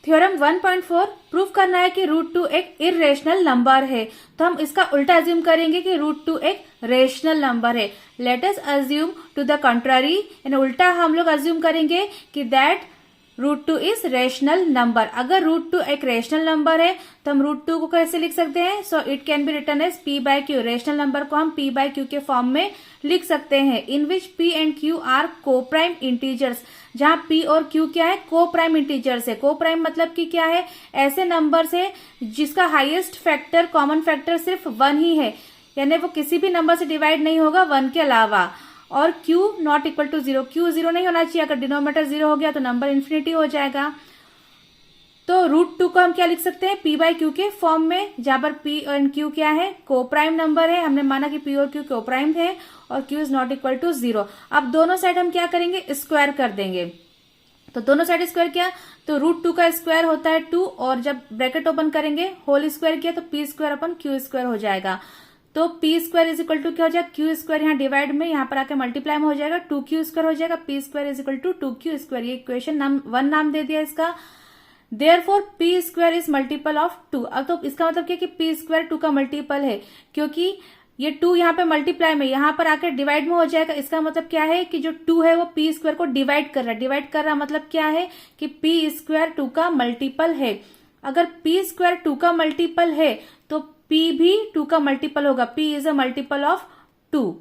Theorem 1.4 proof करना है कि √2 एक इरेशनल नंबर है। तो हम इसका उल्टा अज्यूम करेंगे कि √2 एक रेशनल नंबर है। Let us assume to the contrary, यानी उल्टा हम लोग अज्यूम करेंगे कि दैट √2 इज रेशनल नंबर। अगर √2 एक रेशनल नंबर है तो हम √2 को कैसे लिख सकते हैं? So it can be written as p/q। Rational number को हम p/q के फॉर्म में लिख सकते हैं। In which p and q are coprime integers, जहां p और q क्या है? को प्राइम इंटीजर्स है। को प्राइम मतलब कि क्या है? ऐसे नंबर से जिसका हाईएस्ट फैक्टर, कॉमन फैक्टर सिर्फ 1 ही है, यानी वो किसी भी नंबर से डिवाइड नहीं होगा 1 के अलावा। और q not equal to 0, q 0 नहीं होना चाहिए। अगर डिनोमिनेटर 0 हो गया तो नंबर इन्फिनिटी हो जाएगा। तो √2 को हम क्या लिख सकते हैं? p/q के फॉर्म में, जहां पर p और q क्या है? को प्राइम नंबर है। हमने माना कि p और q को प्राइम है और q is not equal to 0। अब दोनों साइड हम क्या करेंगे? स्क्वायर कर देंगे। तो दोनों साइड स्क्वायर किया तो √2 का स्क्वायर होता है 2, और जब ब्रैकेट ओपन करेंगे होल स्क्वायर किया तो p² हो जाएगा। तो p² इज इक्वल टू क्या हो जाएगा? q², यहाँ डिवाइड में यहाँ पर आके मल्टीप्लाई में हो जाएगा, 2q² हो जाएगा। p² is equal to 2q²। ये इक्वेशन 1 नाम दे दिया इसका। Therefore p² is multiple of 2। अब तो इसका मतलब क्या कि p² 2 का मल्टीपल है, क्योंकि ये 2 यहाँ पे मल्टीप्लाई में, यहाँ पर आकर डिवाइड में हो जाएगा। इसका मतलब क्या है कि जो 2 है वो p² को डिवाइड कर रहा है। डिवाइड कर रहा मतलब क्या है कि p² 2 का मल्टीपल है। अगर p² 2 का मल्टीपल है तो p भी 2 का मल्टीपल होगा। p is a multiple of 2।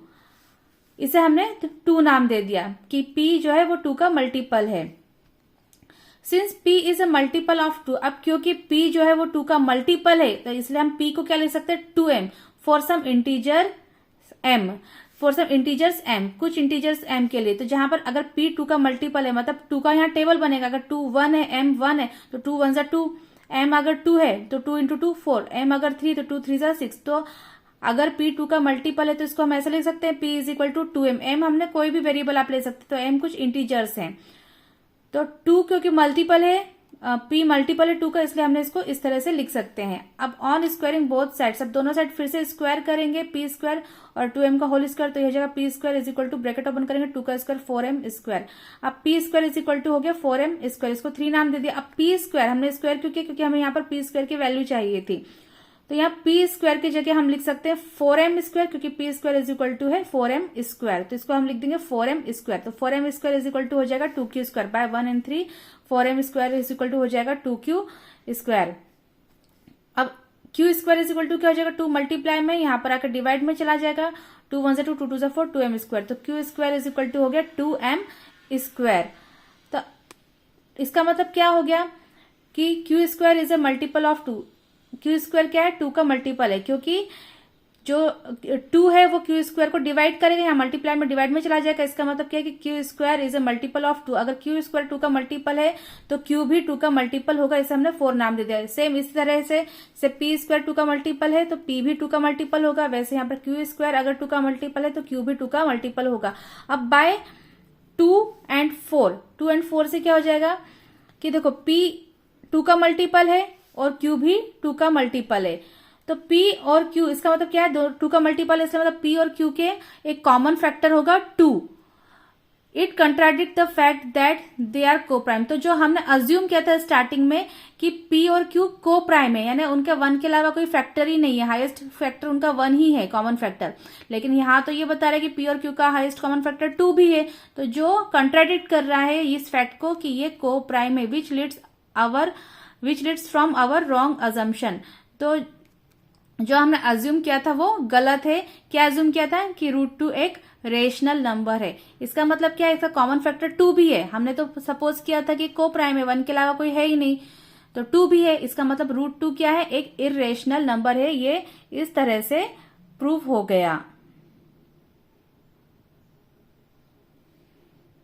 इसे हमने 2 नाम दे दिया कि p जो है वो 2 का मल्टीपल है। Since p is a multiple of 2, अब क्योंकि p जो है वो 2 का मल्टीपल है तो इसलिए हम p को क्या लिख सकते हैं? 2m for some integer m, for some integers m, कुछ इंटीजर्स m के लिए। तो जहां पर अगर p 2 का मल्टीपल है, मतलब 2 का यहाँ टेबल बनेगा। अगर 2 1 है, m 1 है तो 2 1 जा 2, m अगर 2 है तो 2 इंटू 2 4, m अगर 3 तो 2 3 जा 6। तो अगर p 2 का मल्टीपल है तो इसको हम ऐसे लिख सकते हैं p is equal to 2m। m हमने कोई भी वेरिएबल आप ले सकते, तो m कुछ इंटीजर्स हैं। तो 2 क्योंकि मल्टीपल है, p मल्टीपल है 2 का, इसलिए हमने इसको इस तरह से लिख सकते हैं। अब ऑन स्क्वायरिंग बोथ साइड्स, अब दोनों साइड फिर से स्क्वायर करेंगे p² और 2m का होल स्क्वायर, तो ये हो जाएगा p² is equal to, bracket open करेंगे 2 का स्क्वायर 4m²। अब p² इज इक्वल टू हो गया 4m², इसको 3 नाम दे दिया। अब p² हमने स्क्वायर क्यों किया? क्योंकि हमें यहाँ पर p² की वैल्यू चाहिए थी। तो यहाँ p² की जगह हम लिख सकते हैं 4m², क्योंकि p² इज इक्वल टू है 4m²। तो इसको हम लिख देंगे 4m²। तो 4m² इज इक्वल टू हो जाएगा 2q² by 1 and 3। 4m² is equal to हो जाएगा 2q²। अब q² इज इक्वल टू क्या हो जाएगा? 2 मल्टीप्लाई में यहाँ पर आकर डिवाइड में चला जाएगा। 2 1 2 2 2 4 2m²। तो q² इज इक्वल टू हो गया 2m²। तो इसका मतलब क्या हो गया कि q² is a multiple of 2। q² क्या है? 2 का मल्टीपल है, क्योंकि जो 2 है वो q² को डिवाइड करेगा, यहाँ मल्टीप्लाई में डिवाइड में चला जाएगा। इसका मतलब क्या है कि q² is a multiple of 2। अगर q² 2 का मल्टीपल है तो q भी 2 का मल्टीपल होगा, इसे हमने 4 नाम दे दिया। सेम इस तरह से p² 2 का मल्टीपल है तो p भी 2 का मल्टीपल होगा। वैसे यहाँ पर q² अगर 2 का मल्टीपल है तो q भी 2 का मल्टीपल होगा। अब बाय 2 and 4 से क्या हो जाएगा कि देखो p 2 का मल्टीपल है और q भी 2 का मल्टीपल है। तो p और q, इसका मतलब क्या है? 2 का मल्टीपल है, इसका मतलब p और q के एक कॉमन फैक्टर होगा 2। It contradict the fact that they are coprime. तो जो हमने अज्यूम किया था स्टार्टिंग में कि p और q को प्राइम है, यानी उनके 1 के अलावा कोई फैक्टर ही नहीं है, हाईएस्ट फैक्टर उनका 1 ही है, कॉमन फैक्टर। लेकिन यहाँ तो ये बता रहा है कि p और q का हाईएस्ट कॉमन फैक्टर 2 भी है। तो जो कंट्राडिक्ट कर रहा है इस फैक्ट को कि ये को प्राइम है, which leads from our wrong assumption. तो जो हमने अज्यूम किया था वो गलत है। क्या अज्यूम किया था? कि √2 एक रेशनल नंबर है। इसका मतलब क्या है? इसका कॉमन फैक्टर 2 भी है। हमने तो सपोज किया था कि को प्राइम है, 1 के अलावा कोई है ही नहीं, तो 2 भी है। इसका मतलब √2 क्या है? एक इरेशनल नंबर है। ये इस तरह से प्रूव हो गया।